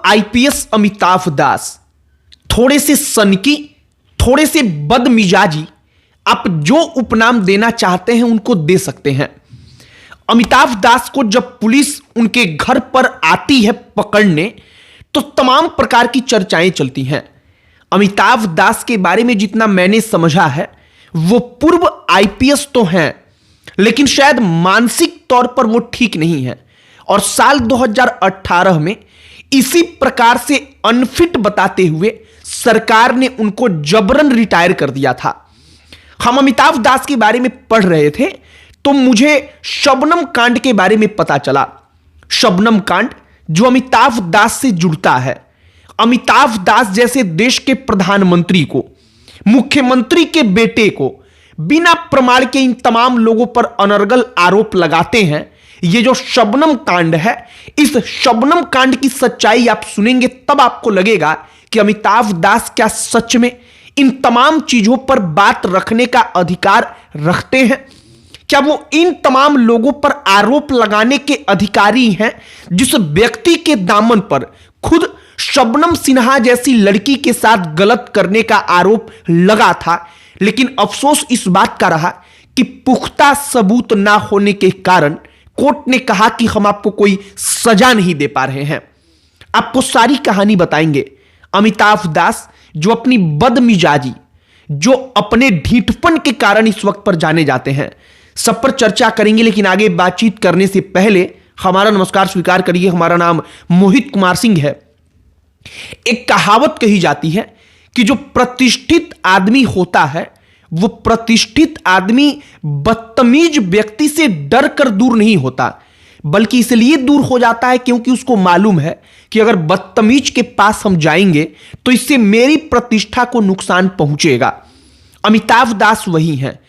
IPS Amitabh दास थोड़े से सनकी, थोड़े से बदमिजाजी, आप जो उपनाम देना चाहते हैं उनको दे सकते हैं। अमिताभ दास को जब पुलिस उनके घर पर आती है पकड़ने तो तमाम प्रकार की चर्चाएं चलती हैं। अमिताभ दास के बारे में जितना मैंने समझा है वो पूर्व आईपीएस तो हैं, लेकिन शायद मानसिक तौर पर वो ठीक नहीं है और साल 2018 में इसी प्रकार से अनफिट बताते हुए सरकार ने उनको जबरन रिटायर कर दिया था। हम अमिताभ दास के बारे में पढ़ रहे थे तो मुझे शबनम कांड के बारे में पता चला। शबनम कांड जो अमिताभ दास से जुड़ता है। अमिताभ दास जैसे देश के प्रधानमंत्री को, मुख्यमंत्री के बेटे को बिना प्रमाण के इन तमाम लोगों पर अनर्गल आरोप लगाते हैं। ये जो शबनम कांड है, इस शबनम कांड की सच्चाई आप सुनेंगे तब आपको लगेगा कि अमिताभ दास क्या सच में इन तमाम चीजों पर बात रखने का अधिकार रखते हैं? क्या वो इन तमाम लोगों पर आरोप लगाने के अधिकारी हैं जिस व्यक्ति के दामन पर खुद शबनम सिन्हा जैसी लड़की के साथ गलत करने का आरोप लगा था, लेकिन अफसोस इस बात का रहा कि पुख्ता सबूत ना होने के कारण कोर्ट ने कहा कि हम आपको कोई सजा नहीं दे पा रहे हैं। आपको सारी कहानी बताएंगे। अमिताभ दास जो अपनी बदमिजाजी, जो अपने ढीठपन के कारण इस वक्त पर जाने जाते हैं, सब पर चर्चा करेंगे। लेकिन आगे बातचीत करने से पहले हमारा नमस्कार स्वीकार करिए। हमारा नाम मोहित कुमार सिंह है। एक कहावत कही जाती है कि जो प्रतिष्ठित आदमी होता है वो प्रतिष्ठित आदमी बदतमीज व्यक्ति से डर कर दूर नहीं होता, बल्कि इसलिए दूर हो जाता है क्योंकि उसको मालूम है कि अगर बदतमीज के पास हम जाएंगे तो इससे मेरी प्रतिष्ठा को नुकसान पहुंचेगा। अमिताभ दास वही हैं।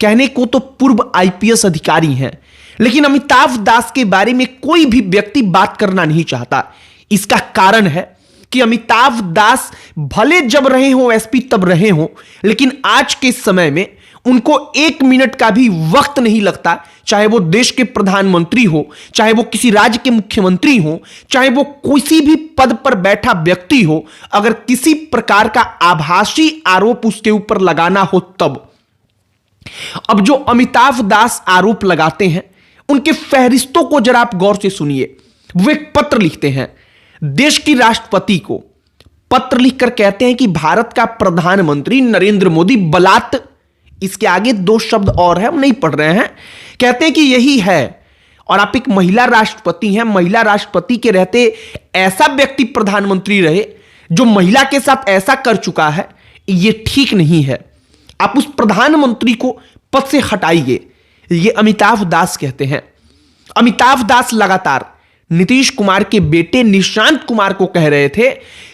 कहने को तो पूर्व आईपीएस अधिकारी हैं, लेकिन अमिताभ दास के बारे में कोई भी व्यक्ति बात करना नहीं चाहता। इसका कारण है कि अमिताभ दास भले जब रहे हो एसपी तब रहे हो, लेकिन आज के समय में उनको 1 मिनट का भी वक्त नहीं लगता। चाहे वो देश के प्रधानमंत्री हो, चाहे वो किसी राज्य के मुख्यमंत्री हो, चाहे वो किसी भी पद पर बैठा व्यक्ति हो, अगर किसी प्रकार का आभासी आरोप उसके ऊपर लगाना हो तब। अब जो अमिताभ दास आरोप लगाते हैं उनके फहरिस्तों को जरा आप गौर से सुनिए। वो एक पत्र लिखते हैं देश की राष्ट्रपति को। पत्र लिखकर कहते हैं कि भारत का प्रधानमंत्री नरेंद्र मोदी बलात्, इसके आगे 2 शब्द और है, हम नहीं पढ़ रहे हैं। कहते हैं कि यही है और आप एक महिला राष्ट्रपति हैं। महिला राष्ट्रपति के रहते ऐसा व्यक्ति प्रधानमंत्री रहे जो महिला के साथ ऐसा कर चुका है, यह ठीक नहीं है। आप उस प्रधानमंत्री को पद से हटाइए। यह अमिताभ दास कहते हैं। अमिताभ दास लगातार नीतीश कुमार के बेटे निशांत कुमार को कह रहे थे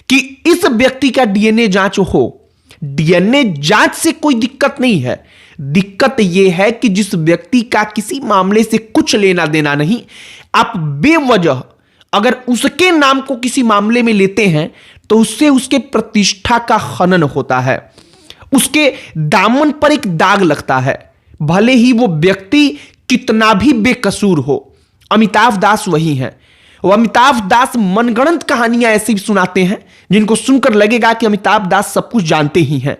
कि इस व्यक्ति का डीएनए जांच हो। डीएनए जांच से कोई दिक्कत नहीं है, दिक्कत यह है कि जिस व्यक्ति का किसी मामले से कुछ लेना देना नहीं, आप बेवजह अगर उसके नाम को किसी मामले में लेते हैं तो उससे उसके प्रतिष्ठा का हनन होता है, उसके दामन पर एक दाग लगता है, भले ही वो व्यक्ति कितना भी बेकसूर हो। अमिताभ दास वही हैं। वो अमिताभ दास मनगढ़ंत कहानियां ऐसी सुनाते हैं जिनको सुनकर लगेगा कि अमिताभ दास सब कुछ जानते ही हैं।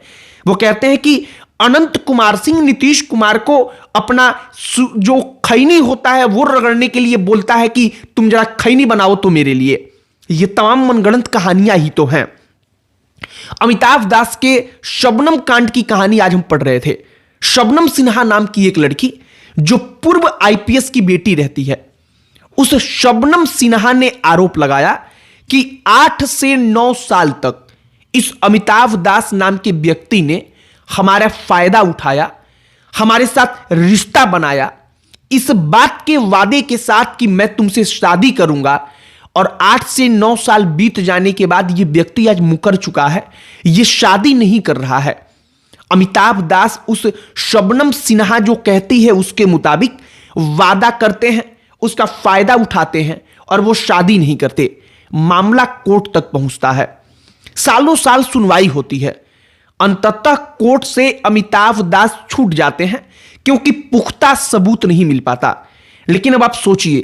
वो कहते हैं कि अनंत कुमार सिंह नीतीश कुमार को अपना जो खैनी होता है वो रगड़ने के लिए बोलता है कि तुम जरा खैनी बनाओ तो मेरे लिए। ये तमाम मनगढ़ंत कहानियां ही तो हैं। अमिताभ दास के शबनम कांड की कहानी आज हम पढ़ रहे थे। शबनम सिन्हा नाम की एक लड़की जो पूर्व आईपीएस की बेटी रहती है, उस शबनम सिन्हा ने आरोप लगाया कि 8 से 9 साल तक इस अमिताभ दास नाम के व्यक्ति ने हमारा फायदा उठाया, हमारे साथ रिश्ता बनाया, इस बात के वादे के साथ कि मैं तुमसे शादी करूंगा, और 8 से 9 साल बीत जाने के बाद यह व्यक्ति आज मुकर चुका है, यह शादी नहीं कर रहा है। अमिताभ दास उस शबनम सिन्हा जो कहती है उसके मुताबिक वादा करते हैं, उसका फायदा उठाते हैं और वो शादी नहीं करते। मामला कोर्ट तक पहुंचता है, सालों साल सुनवाई होती है। अंततः कोर्ट से अमिताभ दास छूट जाते हैं क्योंकि पुख्ता सबूत नहीं मिल पाता। लेकिन अब आप सोचिए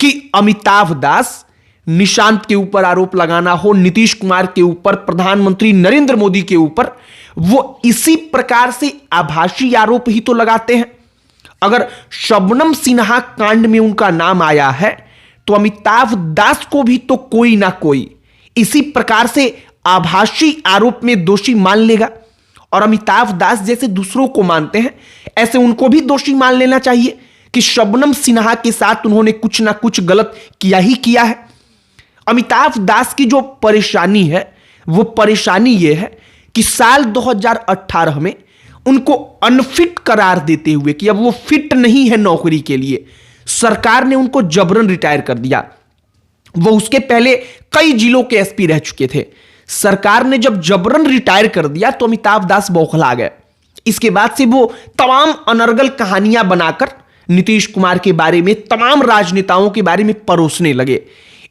कि अमिताभ दास निशांत के ऊपर आरोप लगाना हो, नीतीश कुमार के ऊपर, प्रधानमंत्री नरेंद्र मोदी के ऊपर, वो इसी प्रकार से आभासी आरोप ही तो लगाते हैं। अगर शबनम सिन्हा कांड में उनका नाम आया है तो अमिताभ दास को भी तो कोई ना कोई इसी प्रकार से आभासी आरोप में दोषी मान लेगा। और अमिताभ दास जैसे दूसरों को मानते हैं, ऐसे उनको भी दोषी मान लेना चाहिए कि शबनम सिन्हा के साथ उन्होंने कुछ ना कुछ गलत किया ही किया है। अमिताभ दास की जो परेशानी है वो परेशानी ये है कि साल 2018 में उनको अनफिट करार देते हुए कि अब वो फिट नहीं है नौकरी के लिए, सरकार ने उनको जबरन रिटायर कर दिया। वो उसके पहले कई जिलों के एसपी रह चुके थे। सरकार ने जब जबरन रिटायर कर दिया तो अमिताभ दास बौखला गए। इसके बाद से वो तमाम अनर्गल कहानियां बनाकर नीतीश कुमार के बारे में, तमाम राजनेताओं के बारे में परोसने लगे।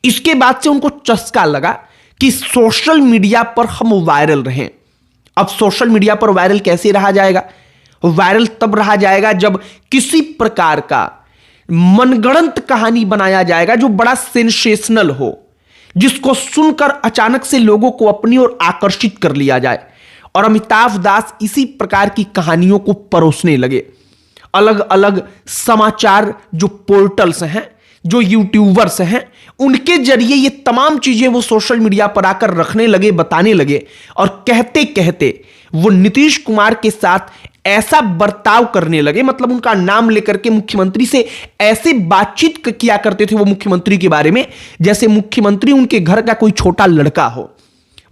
इसके बाद से उनको चस्का लगा कि सोशल मीडिया पर हम वायरल रहें। अब सोशल मीडिया पर वायरल कैसे रहा जाएगा? वायरल तब रहा जाएगा जब किसी प्रकार का मनगढ़ंत कहानी बनाया जाएगा जो बड़ा सेंसेशनल हो, जिसको सुनकर अचानक से लोगों को अपनी ओर आकर्षित कर लिया जाए। और अमिताभ दास इसी प्रकार की कहानियों को परोसने लगे। अलग अलग समाचार जो पोर्टल्स हैं, जो यूट्यूबर्स हैं, उनके जरिए ये तमाम चीजें वो सोशल मीडिया पर आकर रखने लगे, बताने लगे। और कहते कहते वो नीतीश कुमार के साथ ऐसा बर्ताव करने लगे, मतलब उनका नाम लेकर के मुख्यमंत्री से ऐसे बातचीत किया करते थे वो मुख्यमंत्री के बारे में जैसे मुख्यमंत्री उनके घर का कोई छोटा लड़का हो।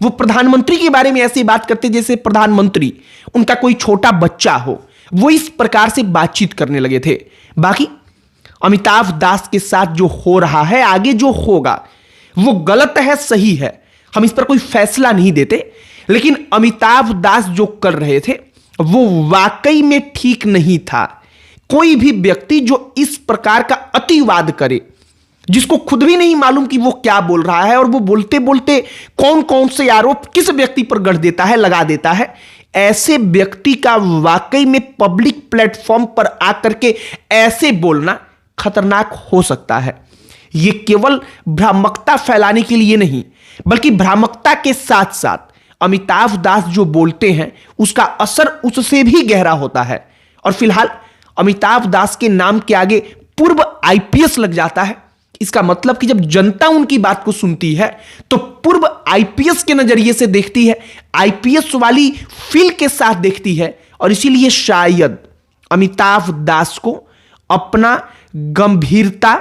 वो प्रधानमंत्री के बारे में ऐसी बात करते जैसे प्रधानमंत्री उनका कोई छोटा बच्चा हो। वो इस प्रकार से बातचीत करने लगे थे। बाकी अमिताभ दास के साथ जो हो रहा है, आगे जो होगा, वो गलत है, सही है, हम इस पर कोई फैसला नहीं देते। लेकिन अमिताभ दास जो कर रहे थे वो वाकई में ठीक नहीं था। कोई भी व्यक्ति जो इस प्रकार का अतिवाद करे, जिसको खुद भी नहीं मालूम कि वो क्या बोल रहा है, और वो बोलते बोलते कौन कौन से आरोप किस व्यक्ति पर गढ़ देता है, लगा देता है, ऐसे व्यक्ति का वाकई में पब्लिक प्लेटफॉर्म पर आकर के ऐसे बोलना खतरनाक हो सकता है। यह केवल भ्रामकता फैलाने के लिए नहीं, बल्कि भ्रामकता के साथ साथ अमिताभ दास जो बोलते हैं उसका असर उससे भी गहरा होता है। और फिलहाल अमिताभ दास के नाम के आगे पूर्व आईपीएस लग जाता है। इसका मतलब कि जब जनता उनकी बात को सुनती है तो पूर्व आईपीएस के नजरिए से देखती है, आईपीएस वाली फील के साथ देखती है। और इसीलिए शायद अमिताभ दास को अपना गंभीरता,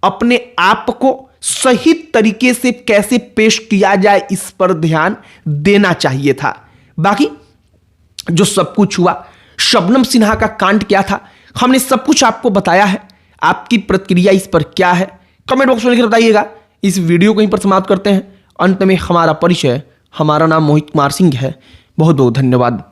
अपने आप को सही तरीके से कैसे पेश किया जाए, इस पर ध्यान देना चाहिए था। बाकी जो सब कुछ हुआ, शबनम सिन्हा का कांड क्या था, हमने सब कुछ आपको बताया है। आपकी प्रतिक्रिया इस पर क्या है, कमेंट बॉक्स में लिखकर बताइएगा। इस वीडियो को यहीं पर समाप्त करते हैं। अंत में हमारा परिचय, हमारा नाम मोहित कुमार सिंह है। बहुत बहुत धन्यवाद।